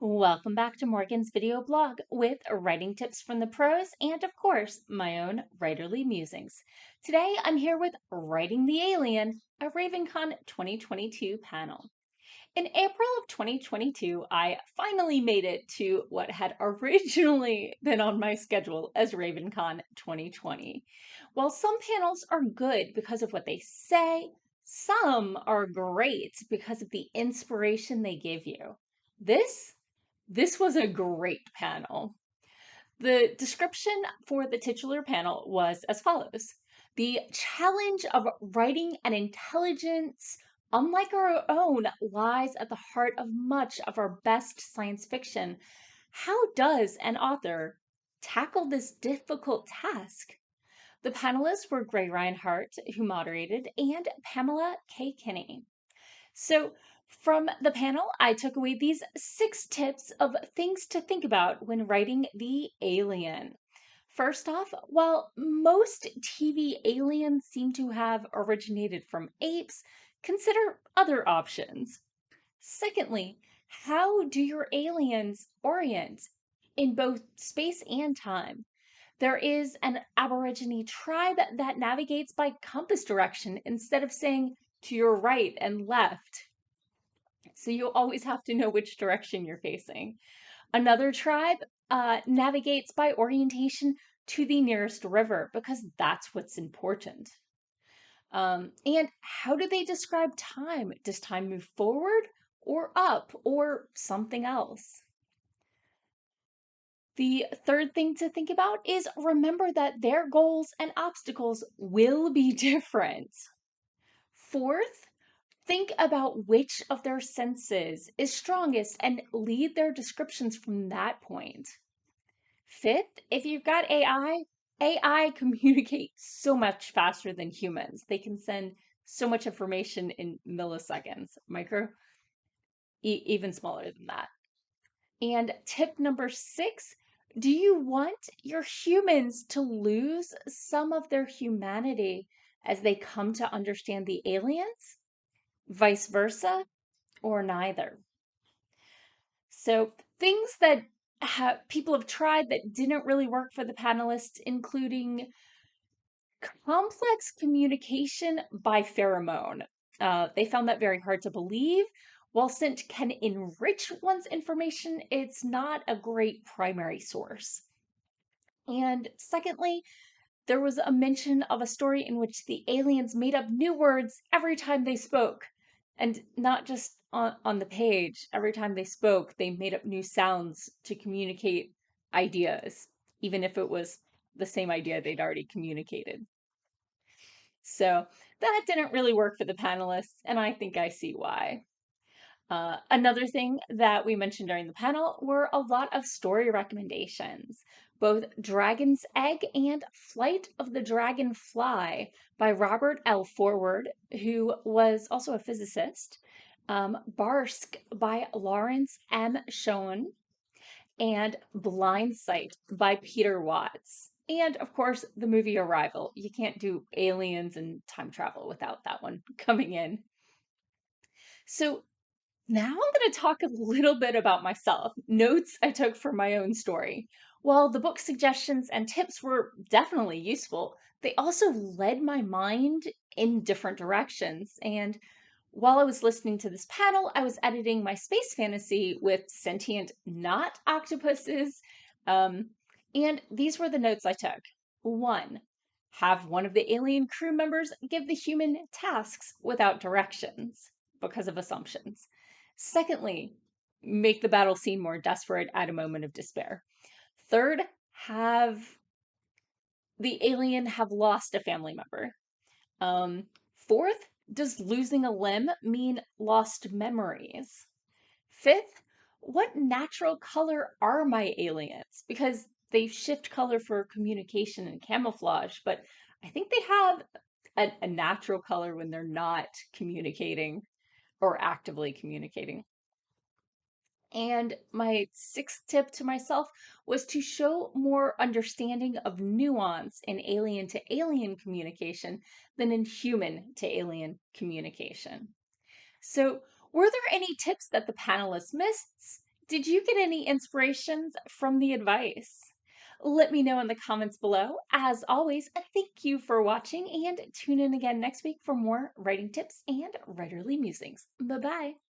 Welcome back to Morgan's video blog with writing tips from the pros and, of course, my own writerly musings. Today I'm here with Writing the Alien, a RavenCon 2022 panel. In April of 2022, I finally made it to what had originally been on my schedule as RavenCon 2020. While some panels are good because of what they say, some are great because of the inspiration they give you. This this was a great panel. The description for the titular panel was as follows. The challenge of writing an intelligence unlike our own lies at the heart of much of our best science fiction. How does an author tackle this difficult task? The panelists were Gray Reinhardt, who moderated, and Pamela K. Kinney. So, from the panel, I took away these 6 tips of things to think about when writing The Alien. First off, while most TV aliens seem to have originated from apes, consider other options. Secondly, how do your aliens orient in both space and time? There is an Aborigine tribe that navigates by compass direction instead of saying to your right and left. So you always have to know which direction you're facing. Another tribe navigates by orientation to the nearest river because that's what's important. And how do they describe time? Does time move forward or up or something else? The third thing to think about is remember that their goals and obstacles will be different. Fourth, think about which of their senses is strongest and lead their descriptions from that point. Fifth, if you've got AI communicates so much faster than humans. They can send so much information in milliseconds, even smaller than that. And tip number 6, do you want your humans to lose some of their humanity as they come to understand the aliens? Vice versa, or neither? So, things that people have tried that didn't really work for the panelists, including complex communication by pheromone. They found that very hard to believe. While scent can enrich one's information, it's not a great primary source. And secondly, there was a mention of a story in which the aliens made up new words every time they spoke. And not just on the page, every time they spoke, they made up new sounds to communicate ideas, even if it was the same idea they'd already communicated. So that didn't really work for the panelists, and I think I see why. Another thing that we mentioned during the panel were a lot of story recommendations. Both Dragon's Egg and Flight of the Dragonfly by Robert L Foreward, who was also a physicist, Barsk by Lawrence M. Schoen, and Blindsight by Peter Watts. And of course, the movie Arrival. You can't do aliens and time travel without that one coming in. So now I'm going to talk a little bit about myself, notes I took from my own story. While the book suggestions and tips were definitely useful, they also led my mind in different directions. And while I was listening to this panel, I was editing my space fantasy with sentient not octopuses. And these were the notes I took. 1, have one of the alien crew members give the human tasks without directions because of assumptions. Secondly, make the battle scene more desperate at a moment of despair. Third, have the alien have lost a family member. Fourth, does losing a limb mean lost memories? Fifth, what natural color are my aliens? Because they shift color for communication and camouflage, but I think they have a natural color when they're not communicating or actively communicating. And my 6th tip to myself was to show more understanding of nuance in alien to alien communication than in human to alien communication. So, were there any tips that the panelists missed? Did you get any inspirations from the advice? Let me know in the comments below. As always, thank you for watching and tune in again next week for more writing tips and writerly musings. Bye bye.